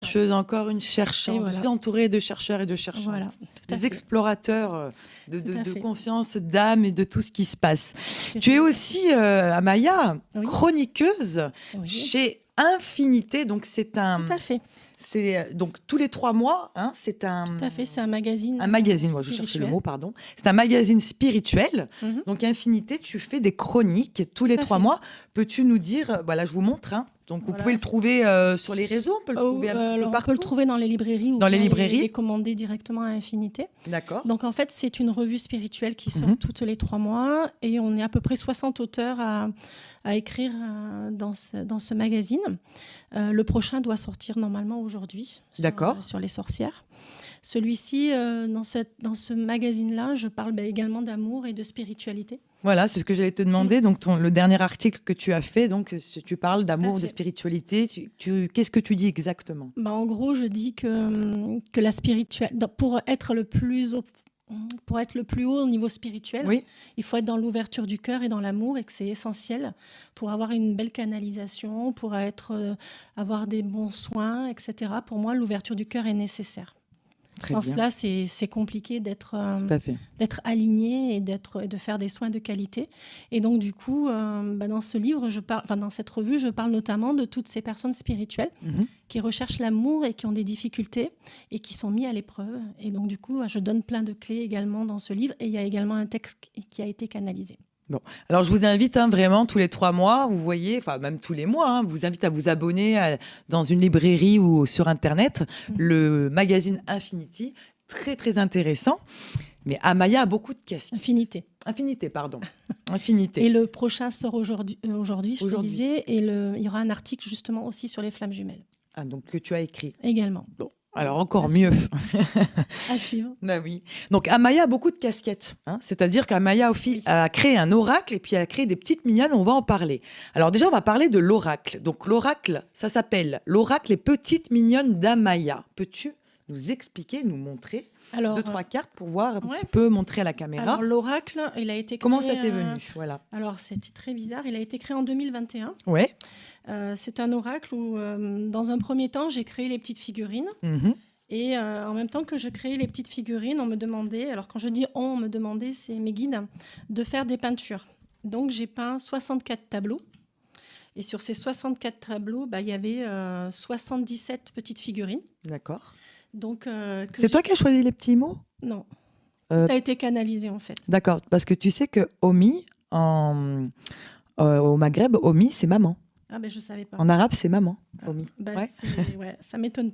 chercheuse, encore une chercheuse. Et voilà. Je suis entourée de chercheurs et de chercheurs. Voilà, tout à Des fait. explorateurs Tout à de fait. conscience, d'âme et de tout ce qui se passe. Que Tu es je- aussi, Amaya, Oui. chroniqueuse Oui, chez Infinité. Donc, tout à fait. c'est donc tous les 3 mois. Hein, c'est Tout à fait, c'est un magazine. un magazine. Moi, je cherchais le spirituel. mot, pardon. C'est un magazine spirituel. Mhm. Donc, Infinité, tu fais des chroniques tous les Tout à 3 mois. Peux-tu nous dire, voilà, je vous montre. Hein, donc, vous Voilà. pouvez le trouver sur les réseaux. On peut le trouver un petit peu Alors, on partout. peut le trouver dans les librairies ou Dans les bien librairies. les commander directement à Infinité. D'accord. Donc en fait, c'est une revue spirituelle qui sort Mhm. toutes les 3 mois et on est à peu près 60 auteurs à écrire dans ce magazine. Le prochain doit sortir normalement aujourd'hui D'accord. sur les sorcières. Celui-ci, dans ce magazine-là, je parle également d'amour et de spiritualité. Voilà, c'est ce que j'allais te demander. Donc, le dernier article que tu as fait, donc, tu parles d'amour, de fait. spiritualité. Qu'est-ce que tu dis exactement? En gros, je dis que la spiritualité, pour être le plus haut au niveau spirituel, Oui, il faut être dans l'ouverture du cœur et dans l'amour et que c'est essentiel pour avoir une belle canalisation, pour avoir des bons soins, etc. Pour moi, l'ouverture du cœur est nécessaire. très Sans bien. cela, c'est compliqué d'être Tout à fait. aligné et de faire des soins de qualité. Et donc, du coup, dans ce livre, dans cette revue, je parle notamment de toutes ces personnes spirituelles Mhm. qui recherchent l'amour et qui ont des difficultés et qui sont mis à l'épreuve. Et donc, du coup, je donne plein de clés également dans ce livre. Et il y a également un texte qui a été canalisé. Alors, je vous invite vraiment tous les 3 mois, vous voyez, enfin même tous les mois, hein, vous invite à vous abonner dans une librairie ou sur Internet, le magazine Infinity, très très intéressant. Mais Amaya a beaucoup de questions. Infinité, pardon. Infinité. Et le prochain sort aujourd'hui, je te Aujourd'hui. disais, et il y aura un article justement aussi sur les flammes jumelles. Ah, donc que tu as écrit. Également. Bon, alors encore À mieux. À suivre. Bah oui. Donc Amaya a beaucoup de casquettes, hein. C'est-à-dire qu'Amaya Oui. a créé un oracle et puis a créé des petites mignonnes, on va en parler. Alors déjà, on va parler de l'oracle. Donc l'oracle, ça s'appelle l'oracle Les Petites Mignonnes d'Amaya. Peux-tu nous expliquer, nous montrer Alors, 2-3 cartes pour voir un ouais. petit peu, montrer à la caméra? alors l'oracle, il a été créé... Comment ça t'est venu? Voilà. Alors, c'était très bizarre. Il a été créé en 2021. Ouais. C'est un oracle où, dans un premier temps, j'ai créé les petites figurines. Mhm. Et en même temps que je créais les petites figurines, on me demandait, alors quand je dis on me demandait, c'est mes guides, de faire des peintures. Donc, j'ai peint 64 tableaux. Et sur ces 64 tableaux, il y avait 77 petites figurines. D'accord. Donc, C'est toi qui as choisi les petits mots? Non. Euh, Ça a été canalisé, en fait. D'accord, parce que tu sais que Omi, au Maghreb, Omi, c'est maman. Ah ben je savais pas. En arabe, c'est maman, Omi. Bah, Ouais. ouais, ça m'étonne